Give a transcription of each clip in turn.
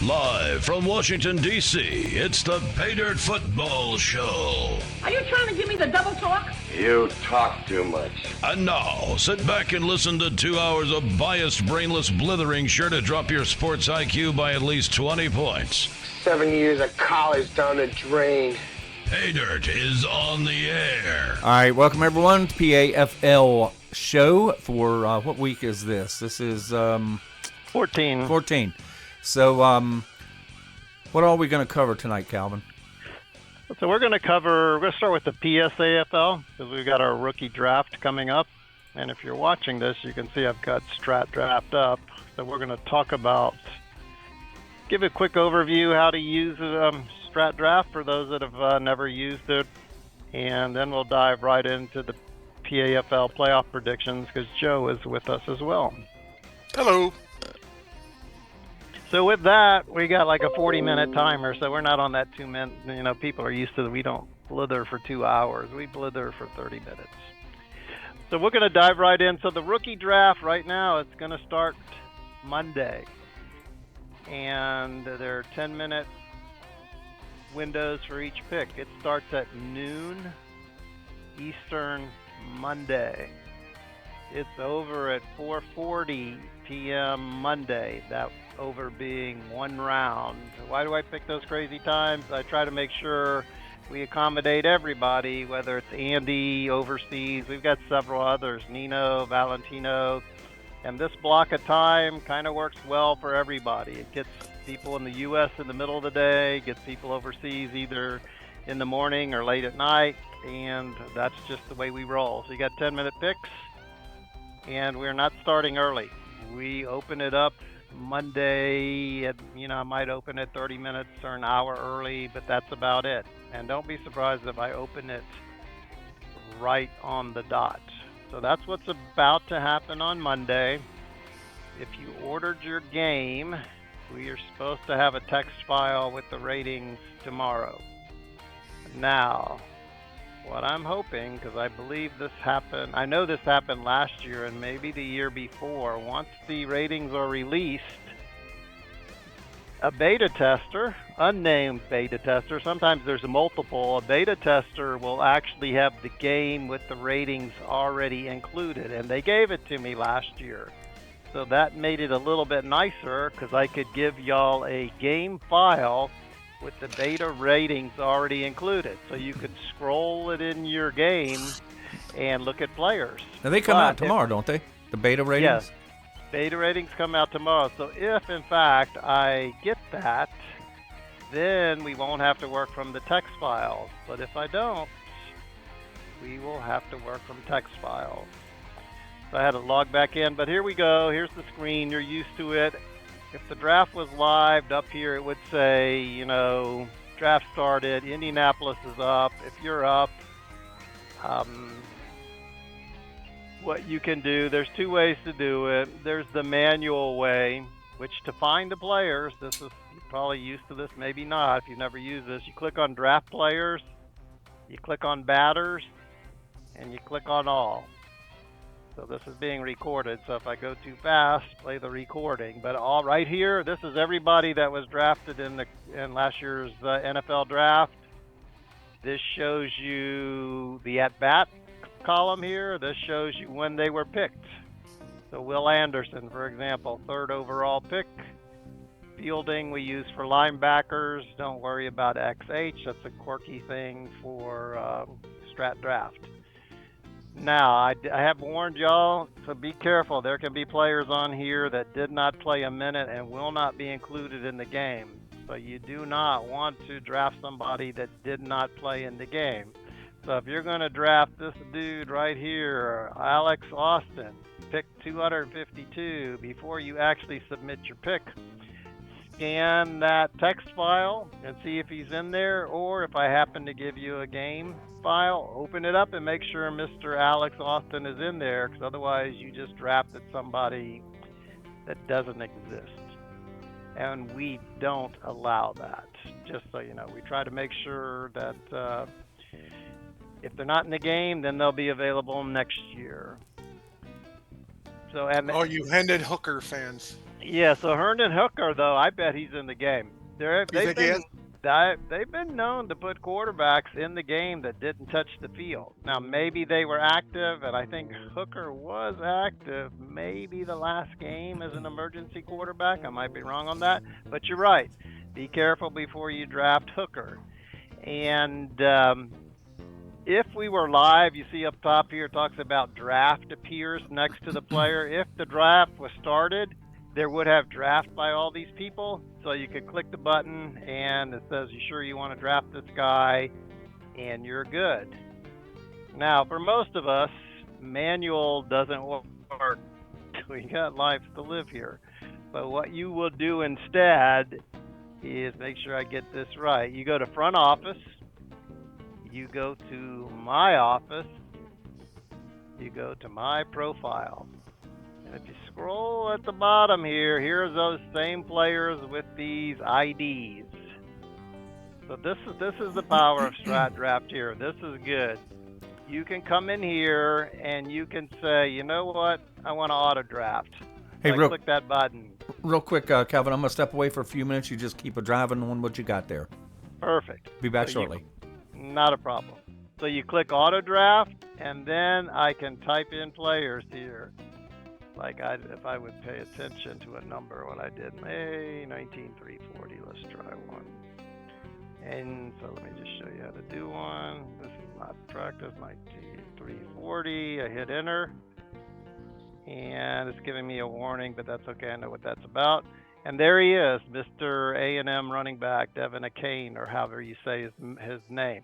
Live from Washington, D.C., it's the Paydirt Football Show. Are you trying to give me the double talk? You talk too much. And now, sit back and listen to 2 hours of biased, brainless blithering sure to drop your sports IQ by at least 20 points. 7 years of college down the drain. Paydirt is on the air. All right, welcome everyone to PAFL show for, what week is this? This is 14. 14. So, what are we going to cover tonight, Calvin? So we're going to start with the PSAFL because we've got our rookie draft coming up. And if you're watching this, you can see I've got Strat Draft up. So we're going to give a quick overview how to use Strat Draft for those that have never used it. And then we'll dive right into the PAFL playoff predictions because Joe is with us as well. Hello. So with that, we got like a 40-minute timer, so we're not on that 2 minute. You know, people are used to we don't blither for 2 hours. We blither for 30 minutes. So we're going to dive right in. So the rookie draft right now, it's going to start Monday. And there are 10-minute windows for each pick. It starts at noon Eastern Monday. It's over at 4:40 p.m. Monday. That over being one round. Why do I pick those crazy times? I try to make sure we accommodate everybody, whether it's Andy overseas. We've got several others, Nino, Valentino. And this block of time kind of works well for everybody. It gets people in the U.S. in the middle of the day, gets people overseas either in the morning or late at night, and that's just the way we roll. So you got 10-minute picks, and we're not starting early. We open it up Monday at, I might open it 30 minutes or an hour early, but that's about it. And don't be surprised if I open it right on the dot. So that's what's about to happen on Monday. If you ordered your game, we are supposed to have a text file with the ratings tomorrow. Now, what I'm hoping, because I believe this happened, I know this happened last year and maybe the year before, once the ratings are released, a beta tester, unnamed beta tester, sometimes there's a multiple, a beta tester will actually have the game with the ratings already included, and they gave it to me last year. So that made it a little bit nicer because I could give y'all a game file with the beta ratings already included. So you could scroll it in your game and look at players. Now, they come out tomorrow, don't they? The beta ratings? Yes. Beta ratings come out tomorrow. So if, in fact, I get that, then we won't have to work from the text files. But if I don't, we will have to work from text files. So I had to log back in. But here we go. Here's the screen. You're used to it. If the draft was live, up here it would say, draft started, Indianapolis is up. If you're up, what you can do, there's two ways to do it. There's the manual way, which to find the players, you're probably used to this, maybe not if you've never used this. You click on draft players, you click on batters, and you click on all. So this is being recorded, so if I go too fast, play the recording. But all right here, this is everybody that was drafted in last year's NFL draft. This shows you the at-bat column here. This shows you when they were picked. So Will Anderson, for example, 3rd overall pick. Fielding we use for linebackers. Don't worry about XH. That's a quirky thing for Strat Draft. Now, I have warned y'all, so be careful. There can be players on here that did not play a minute and will not be included in the game. So you do not want to draft somebody that did not play in the game. So if you're going to draft this dude right here, Alex Austin, pick 252, before you actually submit your pick, scan that text file and see if he's in there, or if I happen to give you a game file, open it up and make sure Mr. Alex Austin is in there, because otherwise you just drafted somebody that doesn't exist. And we don't allow that, just so you know. We try to make sure that if they're not in the game, then they'll be available next year. So, Oh, you handed Hooker fans. Yeah, so Herndon Hooker, though, I bet he's in the game. You think he is? They've been known to put quarterbacks in the game that didn't touch the field. Now maybe they were active, and I think Hooker was active maybe the last game as an emergency quarterback. I might be wrong on that, but you're right. Be careful before you draft Hooker. And if we were live, you see up top here it talks about draft appears next to the player. If the draft was started, there would have draft by all these people. So you could click the button and it says, you sure you want to draft this guy? And you're good. Now, for most of us, manual doesn't work. We got lives to live here. But what you will do instead is make sure I get this right. You go to front office. You go to my office. You go to my profile. And if you scroll at the bottom here, here's those same players with these IDs. So this is the power of Strat Draft here. This is good. You can come in here and you can say, you know what, I want to auto draft. Hey, Click that button. Real quick, Calvin, I'm going to step away for a few minutes. You just keep a driving on what you got there. Perfect. Be back shortly. Not a problem. So you click auto draft, and then I can type in players here. Like if I would pay attention to a number when I did May 19340, let's try one. And so let me just show you how to do one. This is not practice, 19340. I hit enter. And it's giving me a warning, but that's okay. I know what that's about. And there he is, Mr. A&M running back, Devin Akane, or however you say his name.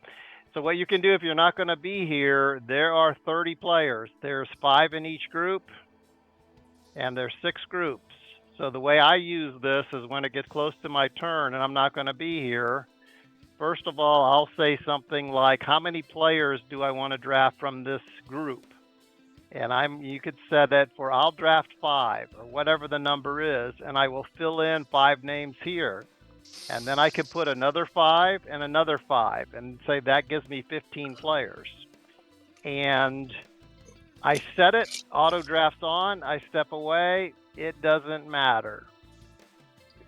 So what you can do if you're not going to be here, there are 30 players. There's 5 in each group, and there's 6 groups. So the way I use this is when it gets close to my turn and I'm not going to be here, first of all, I'll say something like, how many players do I want to draft from this group? And you could set it for I'll draft 5 or whatever the number is, and I will fill in 5 names here. And then I could put another 5 and another 5 and say that gives me 15 players. And I set it, auto drafts on, I step away, it doesn't matter.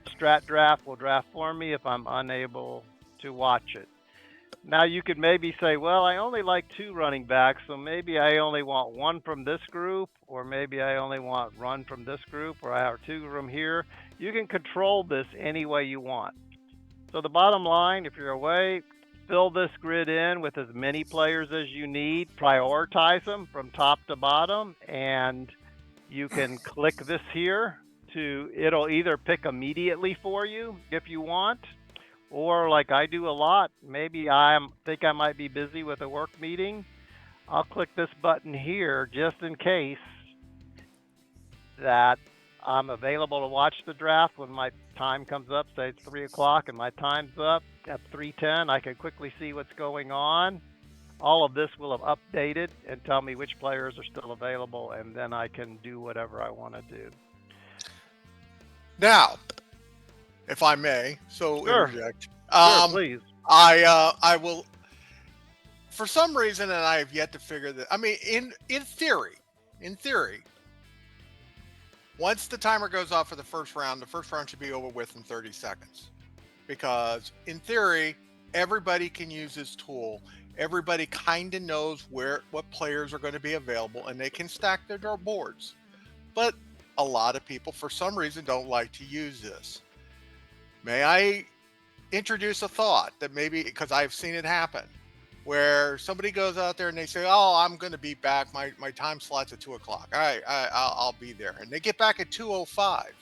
Strat Draft will draft for me if I'm unable to watch it. Now you could maybe say, well, I only like 2 running backs, so maybe I only want 1 from this group, or maybe I only want 1 from this group, or I have 2 from here. You can control this any way you want. So the bottom line, if you're away, fill this grid in with as many players as you need, prioritize them from top to bottom, and you can click this here it'll either pick immediately for you if you want, or like I do a lot, maybe I think I might be busy with a work meeting. I'll click this button here just in case that I'm available to watch the draft when my time comes up. Say it's 3 o'clock and my time's up at 3:10. I can quickly see what's going on. All of this will have updated and tell me which players are still available, and then I can do whatever I want to do. Now, if I may, Sure. interject. Sure, please. I will. For some reason, and I have yet to figure that. I mean, in theory, once the timer goes off for the first round should be over with in 30 seconds, because in theory, everybody can use this tool. Everybody kind of knows what players are going to be available, and they can stack their boards. But a lot of people, for some reason, don't like to use this. May I introduce a thought that maybe, because I've seen it happen, where somebody goes out there and they say, oh, I'm going to be back. My time slot's at 2 o'clock. All right, I'll be there. And they get back at 2:05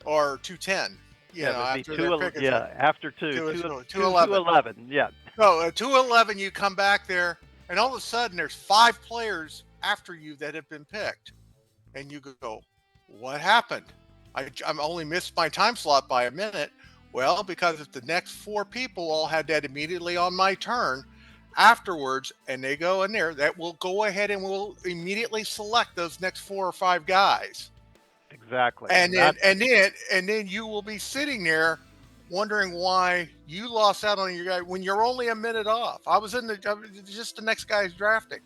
or 2:10. After 2. 2:11. Yeah. So at 2:11, you come back there, and all of a sudden there's 5 players after you that have been picked. And you go, what happened? I'm only missed my time slot by a minute. Well, because if the next 4 people all had that immediately on my turn afterwards, and they go in there, that will go ahead and will immediately select those next 4 or 5 guys. Exactly. And then you will be sitting there wondering why you lost out on your guy when you're only a minute off. I was just the next guy's drafting.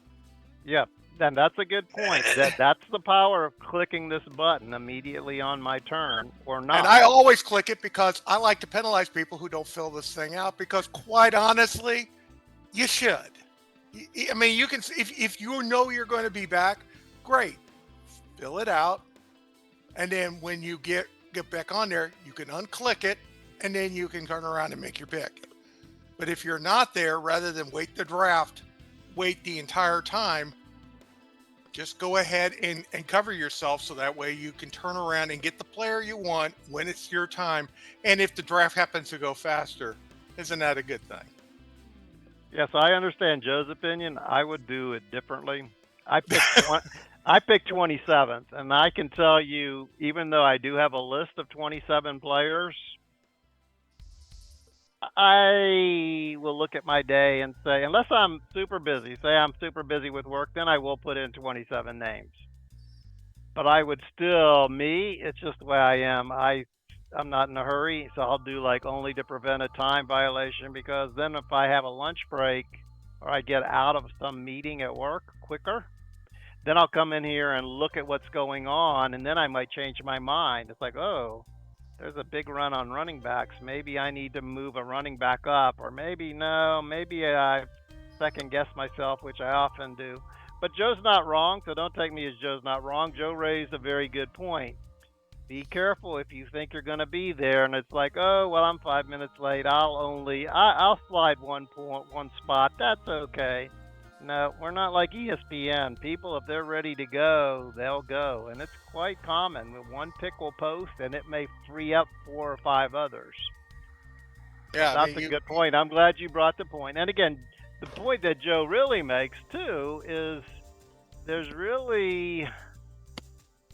Yeah. Then that's a good point. That's the power of clicking this button immediately on my turn or not. And I always click it because I like to penalize people who don't fill this thing out, because quite honestly, you should. I mean, you can, if you know you're going to be back, great, fill it out. And then when you get back on there, you can unclick it, and then you can turn around and make your pick. But if you're not there, rather than wait the draft, wait the entire time, just go ahead and cover yourself, so that way you can turn around and get the player you want when it's your time. And if the draft happens to go faster, isn't that a good thing? Yes, I understand Joe's opinion. I would do it differently. I picked 27th, and I can tell you, even though I do have a list of 27 players, I will look at my day and say, unless I'm super busy, say I'm super busy with work, then I will put in 27 names. But I would still, it's just the way I am. I'm not in a hurry, so I'll do like only to prevent a time violation, because then if I have a lunch break or I get out of some meeting at work quicker, then I'll come in here and look at what's going on, and then I might change my mind. It's like, oh, there's a big run on running backs. Maybe I need to move a running back up, or maybe I second guess myself, which I often do. But Joe's not wrong, so don't take me as Joe's not wrong. Joe raised a very good point. Be careful if you think you're going to be there, and it's like, oh, well, I'm 5 minutes late. I'll slide one spot. That's okay. No, we're not like ESPN. People, if they're ready to go, they'll go. And it's quite common. One pick will post, and it may free up 4 or 5 others. Yeah, That's a good point. I'm glad you brought the point. And again, the point that Joe really makes, too, is there's really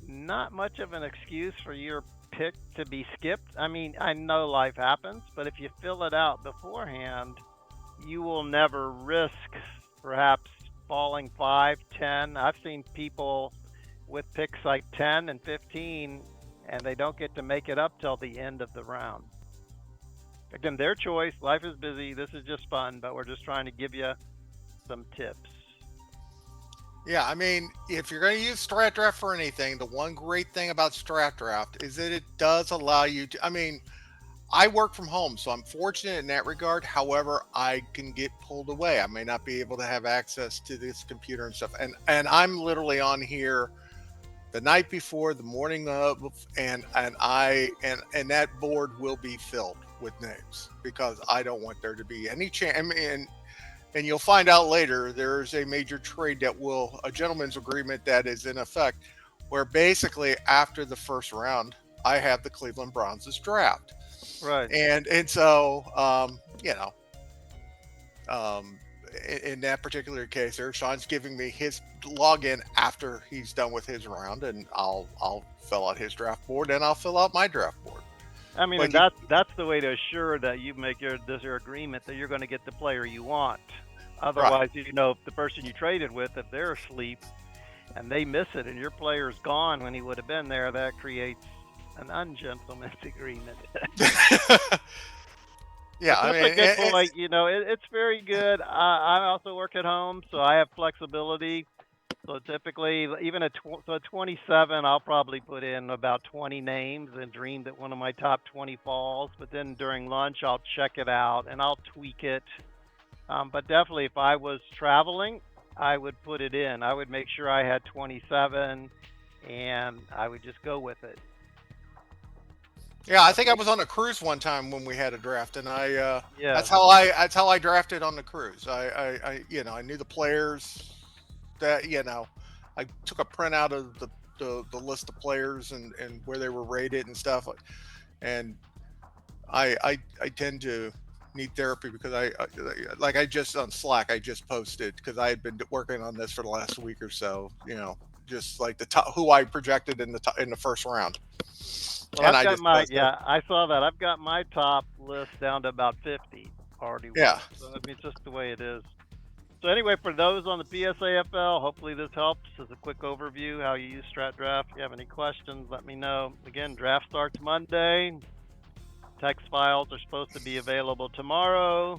not much of an excuse for your pick to be skipped. I mean, I know life happens, but if you fill it out beforehand, you will never risk perhaps falling 5, 10. I've seen people with picks like 10 and 15, and they don't get to make it up till the end of the round. Again, their choice. Life is busy. This is just fun, but we're just trying to give you some tips. Yeah, I mean, if you're going to use Strat Draft for anything, the one great thing about Strat Draft is that it does allow you to, I mean, I work from home, so I'm fortunate in that regard. However, I can get pulled away. I may not be able to have access to this computer and stuff. And I'm literally on here the night before, the morning of, and that board will be filled with names, because I don't want there to be any chance. I mean, and you'll find out later, there's a major trade a gentleman's agreement that is in effect, where basically after the first round, I have the Cleveland Browns' draft. Right. And so, in that particular case there, Sean's giving me his login after he's done with his round, and I'll fill out his draft board, and I'll fill out my draft board. I mean, and that's the way to assure that you make your agreement that you're going to get the player you want. Otherwise, right, if the person you traded with, if they're asleep and they miss it and your player's gone when he would have been there, that creates an ungentleman's agreement. Yeah, I mean, a good point. It's very good. I also work at home, so I have flexibility. So typically, even at 27, I'll probably put in about 20 names and dream that one of my top 20 falls. But then during lunch, I'll check it out and I'll tweak it. But definitely, if I was traveling, I would put it in. I would make sure I had 27, and I would just go with it. Yeah, I think I was on a cruise one time when we had a draft, and that's how I drafted on the cruise. I knew the players. That I took a printout of the list of players and where they were rated and stuff, and I tend to need therapy because I just on Slack I just posted, because I had been working on this for the last week or so, just like the top who I projected in the first round. Well, and I saw that. I've got my top list down to about 50 already. Yeah. So, it's just the way it is. So anyway, for those on the PSAFL, hopefully this helps as a quick overview how you use Strat Draft. If you have any questions, let me know. Again, draft starts Monday. Text files are supposed to be available tomorrow.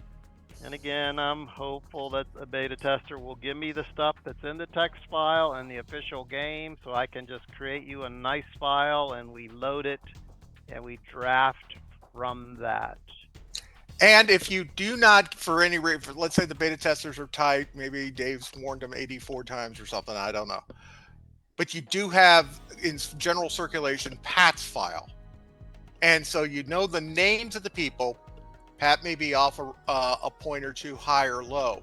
And again, I'm hopeful that a beta tester will give me the stuff that's in the text file and the official game, so I can just create you a nice file and we load it and we draft from that. And if you do not, for any reason, let's say the beta testers are tight, maybe Dave's warned them 84 times or something, I don't know. But you do have in general circulation Pat's file. And so you know the names of the people. Pat may be off a point or two high or low,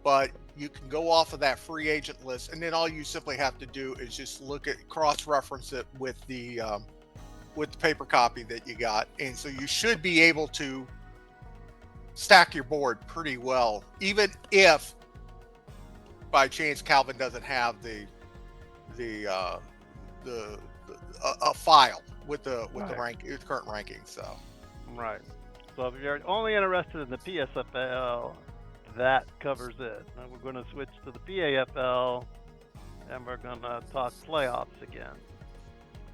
but you can go off of that free agent list, and then all you simply have to do is just look at cross-reference it with the paper copy that you got, and so you should be able to stack your board pretty well, even if by chance Calvin doesn't have a file with the current rankings. So right. So if you're only interested in the PSAFL, that covers it. Now we're going to switch to the PAFL, and we're going to talk playoffs again.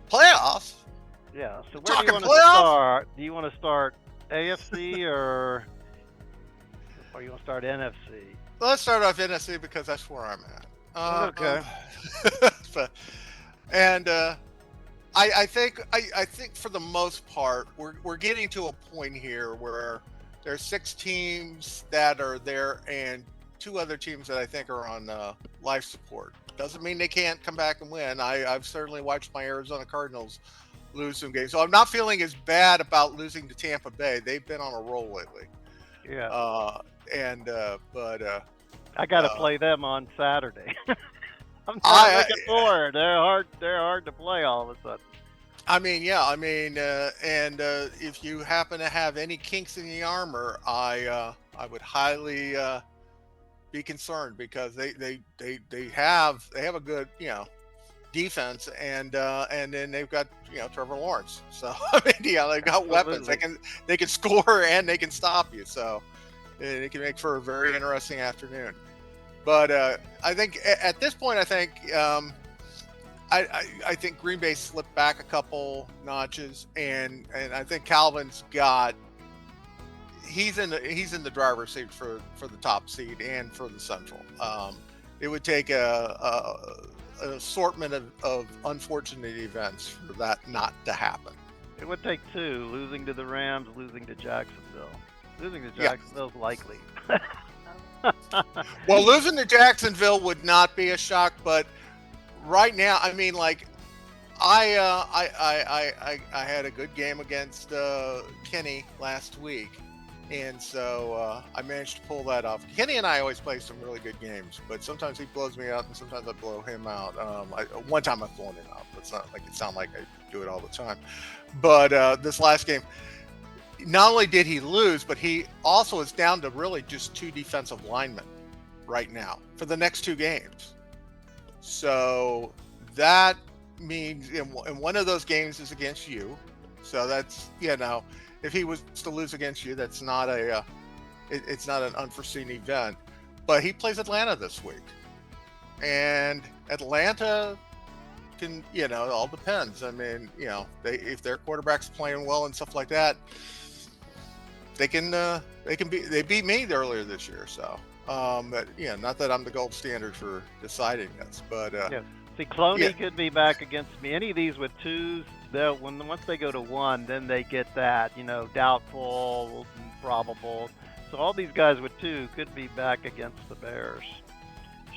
Playoffs? Yeah. So where do you want to playoffs? start? Do you want to start AFC or you want to start NFC? Let's start off NFC because that's where I'm at. Okay. I think for the most part we're getting to a point here where there's 6 teams that are there and 2 other teams that I think are on life support. Doesn't mean they can't come back and win. I've certainly watched my Arizona Cardinals lose some games, so I'm not feeling as bad about losing to Tampa Bay. They've been on a roll lately. Yeah. But I got to play them on Saturday. I'm not looking forward. They're hard to play all of a sudden. If you happen to have any kinks in the armor, I would highly be concerned because they have a good defense and then they've got Trevor Lawrence. So they've got weapons. They can score and they can stop you. So it can make for a very interesting afternoon. But I think at this point, I think Green Bay slipped back a couple notches, and I think Calvin's he's in the driver's seat for the top seed and for the Central. It would take an assortment of unfortunate events for that not to happen. It would take 2: losing to the Rams, losing to Jacksonville. Losing to Jacksonville's likely. Well, losing to Jacksonville would not be a shock, but right now, I had a good game against Kenny last week, and so I managed to pull that off. Kenny and I always play some really good games, but sometimes he blows me out, and sometimes I blow him out. One time I've blown him out. It's not like it sounds like I do it all the time, but this last game, not only did he lose, but he also is down to really just 2 defensive linemen right now for the next 2 games. So that means in one of those games is against you. So that's, if he was to lose against you, that's not it's not an unforeseen event. But he plays Atlanta this week. And Atlanta can, it all depends. If their quarterback's playing well and stuff like that, they beat me earlier this year. So, but not that I'm the gold standard for deciding this, but See, Clooney could be back against me. Any of these with 2s, once they go to 1, then they get that, doubtful, probable. So all these guys with 2 could be back against the Bears.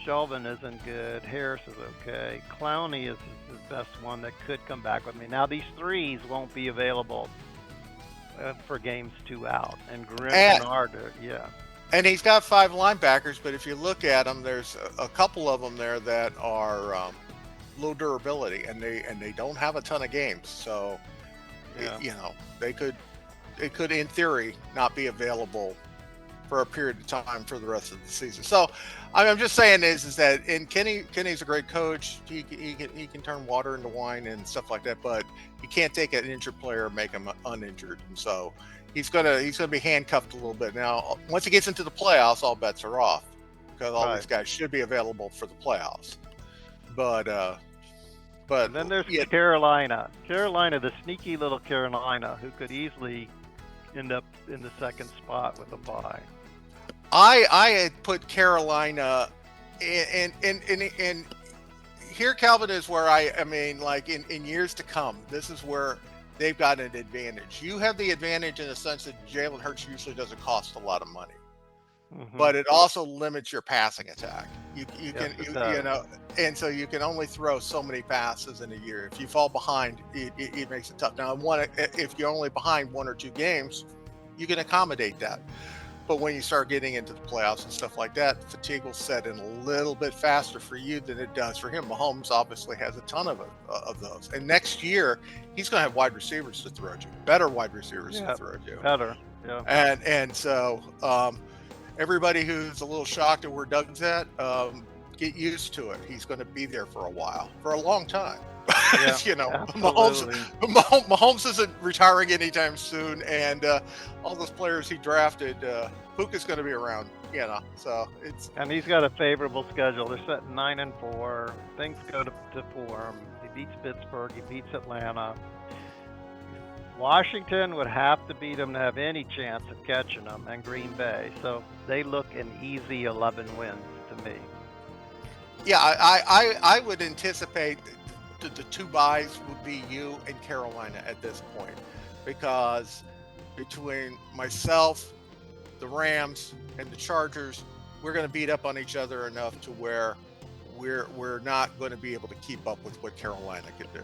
Chauvin isn't good. Harris is okay. Clowney is the best one that could come back with me. Now these 3s won't be available for games 2 out, and Grenard, And he's got 5 linebackers, but if you look at them, there's a couple of them there that are low durability, and they don't have a ton of games. So, they could in theory not be available for a period of time for the rest of the season. So, I'm just saying is that Kenny's a great coach. He can turn water into wine and stuff like that, but he can't take an injured player and make him uninjured, and so he's gonna be handcuffed a little bit. Now, once he gets into the playoffs, all bets are off because all these guys should be available for the playoffs. But and then there's Carolina, the sneaky little Carolina, who could easily end up in the second spot with a bye. I had put Carolina, and here, Calvin, is where I mean, like in years to come, this is where they've got an advantage. You have the advantage in the sense that Jalen Hurts usually doesn't cost a lot of money, but it also limits your passing attack. You know, and so you can only throw so many passes in a year. If you fall behind, it makes it tough. Now, if you're only behind 1 or 2 games, you can accommodate that. But when you start getting into the playoffs and stuff like that, fatigue will set in a little bit faster for you than it does for him. Mahomes obviously has a ton of those. And next year, he's going to have wide receivers to throw to, better wide receivers to throw to. Better, yeah. And so everybody who's a little shocked at where Doug's at, get used to it. He's going to be there for a while, for a long time. Yeah, You know, absolutely. Mahomes isn't retiring anytime soon, and all those players he drafted, Puka's going to be around. You know, so And he's got a favorable schedule. They're set 9-4. Things go to form. He beats Pittsburgh. He beats Atlanta. Washington would have to beat them to have any chance of catching them, and Green Bay. So they look an easy 11 wins to me. Yeah, I would anticipate the 2 buys would be you and Carolina at this point, because between myself, the Rams, and the Chargers, we're going to beat up on each other enough to where we're not going to be able to keep up with what Carolina can do.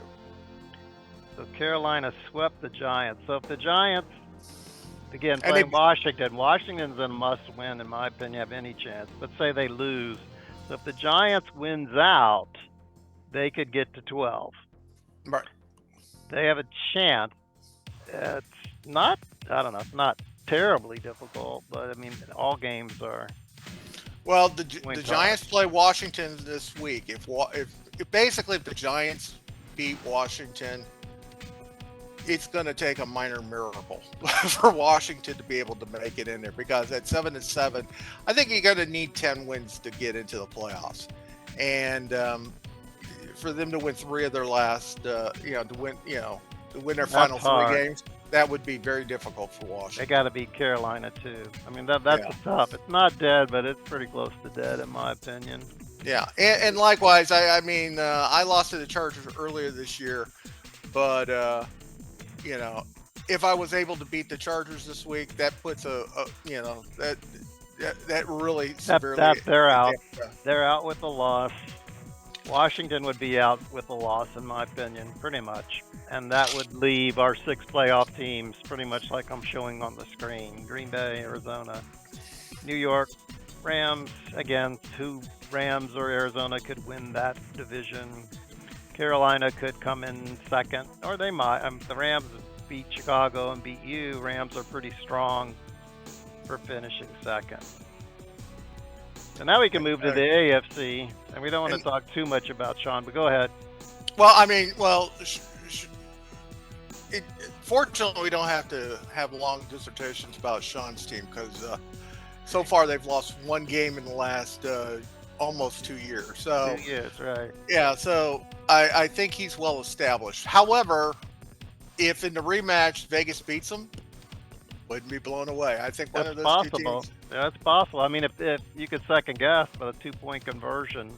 So Carolina swept the Giants. So if the Giants, again, playing Washington's a must-win, in my opinion, have any chance. But say they lose. So if the Giants wins out, they could get to 12. Right. They have a chance. It's not, I don't know, it's not terribly difficult, but I mean, all games are. Well, the Giants play Washington this week. If the Giants beat Washington, it's going to take a minor miracle for Washington to be able to make it in there, because at 7-7, I think you're going to need 10 wins to get into the playoffs, and for them to win 3 of their last, to win their final 3 games, that would be very difficult for Washington. They got to beat Carolina too. I mean, that's tough. It's not dead, but it's pretty close to dead in my opinion. Yeah, and likewise, I mean, I lost to the Chargers earlier this year, but if I was able to beat the Chargers this week, that puts that really severely. They're out. They're out with the loss. Washington would be out with a loss, in my opinion, pretty much. And that would leave our 6 playoff teams pretty much like I'm showing on the screen. Green Bay, Arizona, New York, Rams. Again, 2 Rams or Arizona could win that division. Carolina could come in second, or they might. The Rams beat Chicago and beat you. Rams are pretty strong for finishing second. So now we can move to the AFC, and we don't want to talk too much about Sean, but go ahead. Well, I mean, fortunately, we don't have to have long dissertations about Sean's team, because so far they've lost 1 game in the last almost 2 years. So 2 years, right? Yeah, so I think he's well established. However, if in the rematch Vegas beats him, wouldn't be blown away. I think one of those 2 teams. That's possible. I mean, if you could second guess, but a 2-point conversion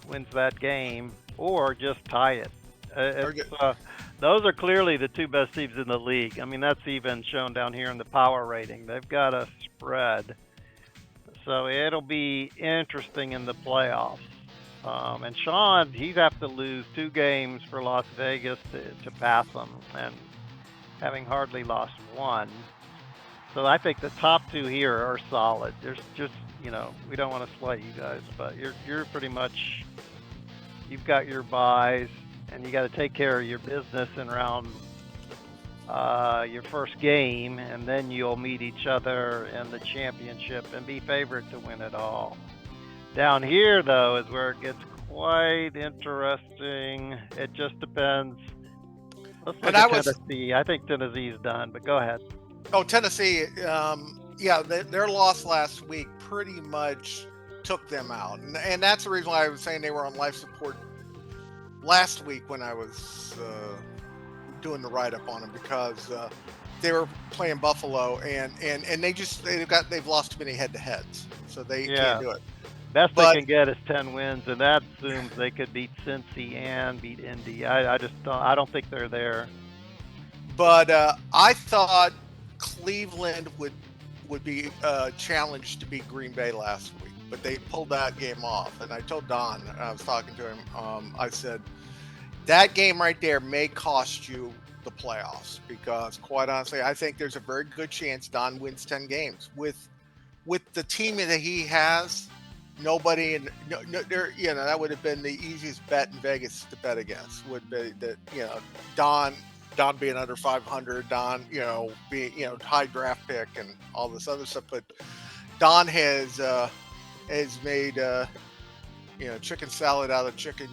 wins that game, or just tie it. Those are clearly the 2 best teams in the league. I mean, that's even shown down here in the power rating. They've got a spread. So it'll be interesting in the playoffs. And Sean, he'd have to lose 2 games for Las Vegas to pass them, and having hardly lost 1. So I think the top 2 here are solid. There's just, we don't want to slight you guys, but you're pretty much, you've got your buys, and you got to take care of your business in round your first game, and then you'll meet each other in the championship and be favored to win it all. Down here, though, is where it gets quite interesting. It just depends. Let's look at Tennessee. I think Tennessee's done, but go ahead. Oh, Tennessee, their loss last week pretty much took them out. And that's the reason why I was saying they were on life support last week when I was doing the write-up on them, because they were playing Buffalo, and they've lost too many head-to-heads, so they can't do it. Best But they can get is 10 wins, and that assumes they could beat Cincy and beat Indy. I just don't. I don't think they're there. But I thought Cleveland would be challenged to beat Green Bay last week, but they pulled that game off. And I told Don, I was talking to him, I said, that game right there may cost you the playoffs, because quite honestly, I think there's a very good chance Don wins 10 games with the team that he has. Nobody that would have been the easiest bet in Vegas to bet against, would be that, Don being under 500, Don, being, high draft pick and all this other stuff. But Don has made, chicken salad out of chicken,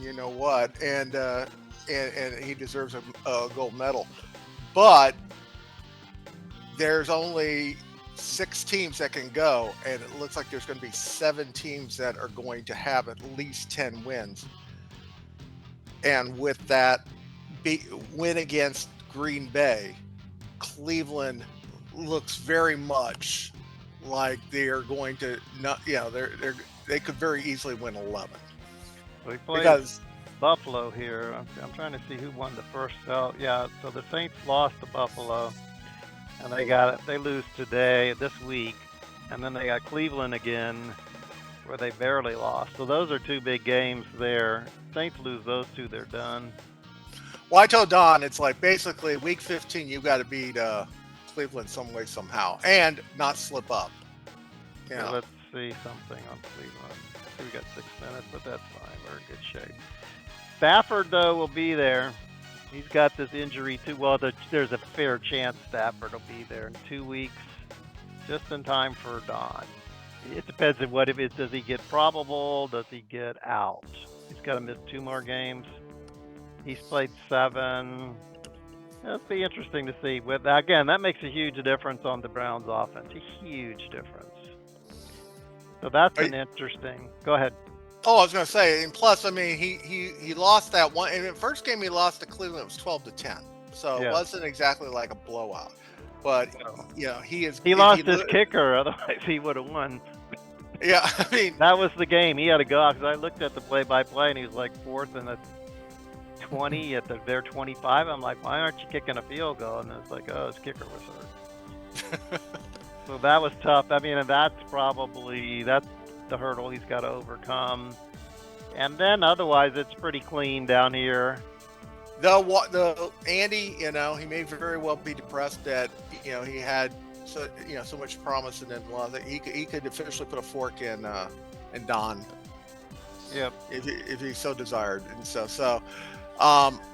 and he deserves a gold medal. But there's only 6 teams that can go, and it looks like there's going to be 7 teams that are going to have at least 10 wins. And with that win against Green Bay, Cleveland looks very much like they are going to they could very easily win 11. We played Because Buffalo here. I'm trying to see who won the first. So the Saints lost to Buffalo, and they lose this week, and then they got Cleveland again, where they barely lost. So those are 2 big games there. Saints lose those 2, they're done. Well, I told Don, it's like basically week 15, you've got to beat Cleveland some way, somehow, and not slip up. So let's see something on Cleveland. We got 6 minutes, but that's fine. We're in good shape. Stafford, though, will be there. He's got this injury, too. Well, there's a fair chance Stafford will be there in 2 weeks, just in time for Don. It depends on what it is. Does he get probable? Does he get out? He's got to miss 2 more games. He's played 7. It'll be interesting to see. Again, that makes a huge difference on the Browns' offense. A huge difference. So that's an interesting. Go ahead. Oh, I was going to say, and plus, I mean, he lost that one. In the first game he lost to Cleveland, it was 12-10. So it wasn't exactly like a blowout. But he lost his kicker. Otherwise, he would have won. Yeah, I mean, that was the game. He had to go out, because I looked at the play-by-play, and he was like 4th and 20 at their 25. I'm like, why aren't you kicking a field goal? And it's like, his kicker was hurt. So that was tough. I mean, and that's the hurdle he's got to overcome. And then otherwise, it's pretty clean down here. The Andy, he may very well be depressed that he had so much promise and then lost. He could officially put a fork in Don. Yep. If he so desired, and so.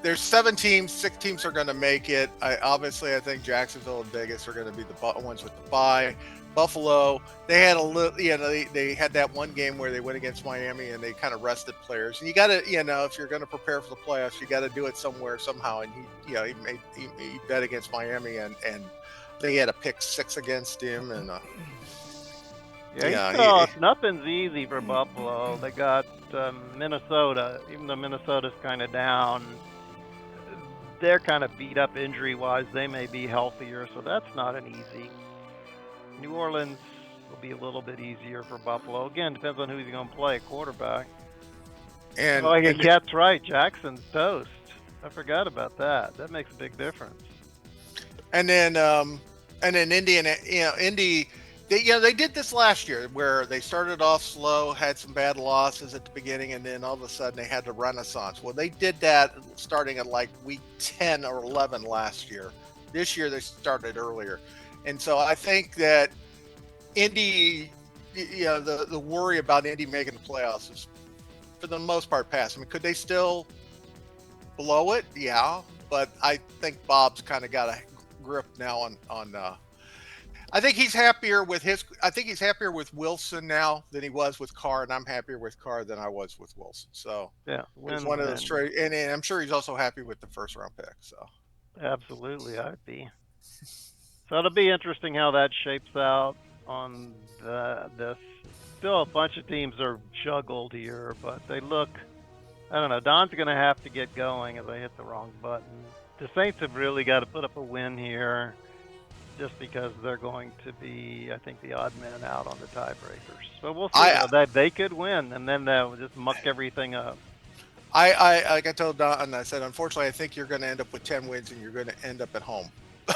There's 7 teams. 6 teams are going to make it. I think Jacksonville and Vegas are going to be the ones with the bye. Buffalo, they had a little, they had that one game where they went against Miami and they kind of rested players. And you got to, if you're going to prepare for the playoffs, you got to do it somewhere, somehow. And he bet against Miami, and they had a pick 6 against him. And nothing's easy for Buffalo. They got Minnesota. Even though Minnesota's kind of down, they're kind of beat up injury-wise. They may be healthier, so that's not an easy. New Orleans will be a little bit easier for Buffalo. Again, depends on who he's going to play, quarterback. And that's right. Jackson's toast. I forgot about that. That makes a big difference. And then Indy. They did this last year, where they started off slow, had some bad losses at the beginning, and then all of a sudden they had the renaissance. Well, they did that starting at like week 10 or 11 last year. This year they started earlier. And so I think that Indy, the worry about Indy making the playoffs is, for the most part, past. I mean, could they still blow it? Yeah, but I think Bob's kind of got a grip now on I think he's happier with Wilson now than he was with Carr, and I'm happier with Carr than I was with Wilson. So it's one of those trade, and I'm sure he's also happy with the first round pick. So absolutely, I'd be. So it'll be interesting how that shapes out on this. Still, a bunch of teams are juggled here, but they look. I don't know. Don's going to have to get going as I hit the wrong button. The Saints have really got to put up a win here. just because they're going to be, I think, the odd man out on the tiebreakers. So we'll see. That they could win, and then they'll just muck everything up. Like I told Don, I said, unfortunately, I think you're going to end up with 10 wins, and you're going to end up at home.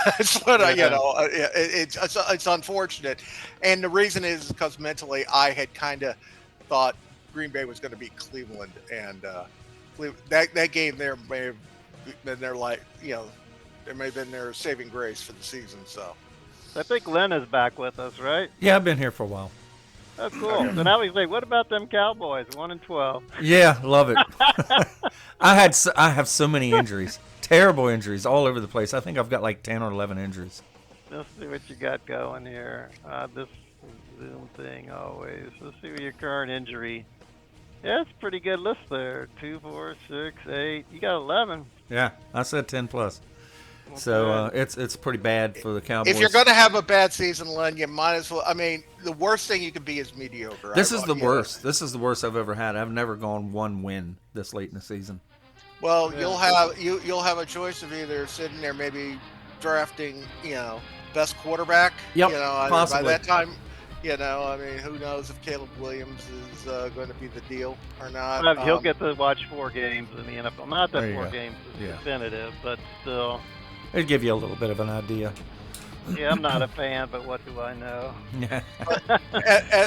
That's what it's unfortunate, and the reason is because mentally I had kind of thought Green Bay was going to beat Cleveland, and that game there may have been their there may have been their saving grace for the season. So I think Len is back with us, right? Yeah, I've been here for a while. That's cool. So now we say, what about them Cowboys? 1-12. Yeah, love it. I have so many injuries, terrible injuries all over the place. I think I've got like 10 or 11 injuries. Let's see what you got going here. This Zoom thing always. Let's see your current injury. Yeah, it's a pretty good list there. 2, 4, 6, 8. You got 11. Yeah, I said 10 plus. So it's pretty bad for the Cowboys. if you're going to have a bad season, Len, you might as well. I mean, the worst thing you could be is mediocre. This is the worst. This is the worst I've ever had. I've never gone one win this late in the season. Well, you'll have a choice of either sitting there maybe drafting, best quarterback. Yep, By possibly. that time, I mean, who knows if Caleb Williams is going to be the deal or not. He'll get to watch 4 games in the NFL. Not that 4 games is definitive, but still. It'd give you a little bit of an idea. Yeah, I'm not a fan, but what do I know?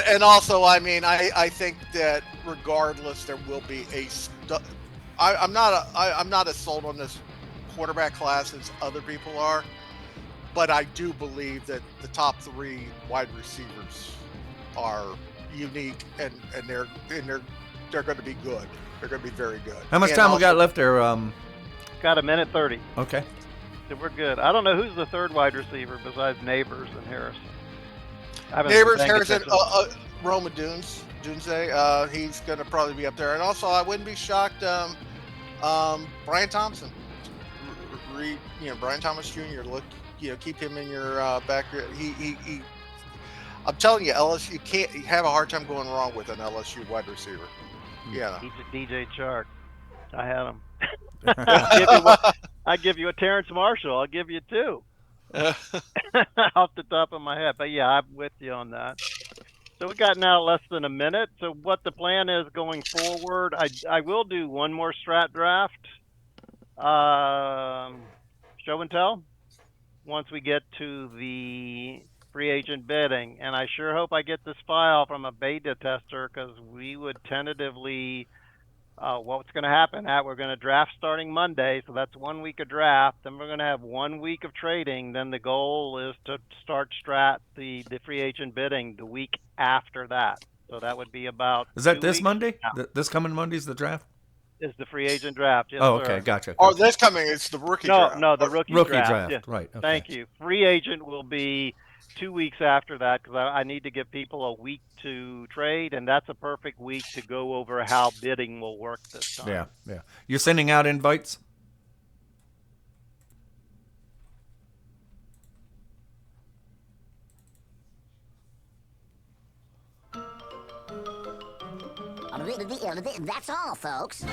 and also, I mean, I think that regardless, there will be I'm not as sold on this quarterback class as other people are, but I do believe that the top 3 wide receivers are unique, and they're going to be good. They're going to be very good. How much time we got left there? Got 1:30. Okay. So we're good. I don't know who's the 3rd wide receiver besides Neighbors and Harrison. Neighbors, Harrison, Roma Dunze. He's going to probably be up there. And also, I wouldn't be shocked. Brian Thompson. Brian Thomas Jr. Keep him in your back. He I'm telling you, LSU, you can't have a hard time going wrong with an LSU wide receiver. Yeah. DJ Chark. I had him. I give you a Terrence Marshall. I'll give you 2 off the top of my head. But yeah, I'm with you on that. So we got now less than a minute. So what the plan is going forward, I will do one more strat draft, show and tell, once we get to the free agent bidding. And I sure hope I get this file from a beta tester, because we would tentatively what's going to happen. We're going to draft starting Monday, so that's 1 week of draft. Then we're going to have 1 week of trading. Then the goal is to start the free agent bidding the week after that. So that would be about. Is that this Monday? This coming Monday is the draft? Is the free agent draft? Yes, okay, sir. Gotcha. Or this coming, it's the rookie draft. No, the rookie draft. Yeah. Right. Okay. Thank you. Free agent will be 2 weeks after that, because I need to give people a week to trade, and that's a perfect week to go over how bidding will work this time. Yeah. You're sending out invites? That's all, folks.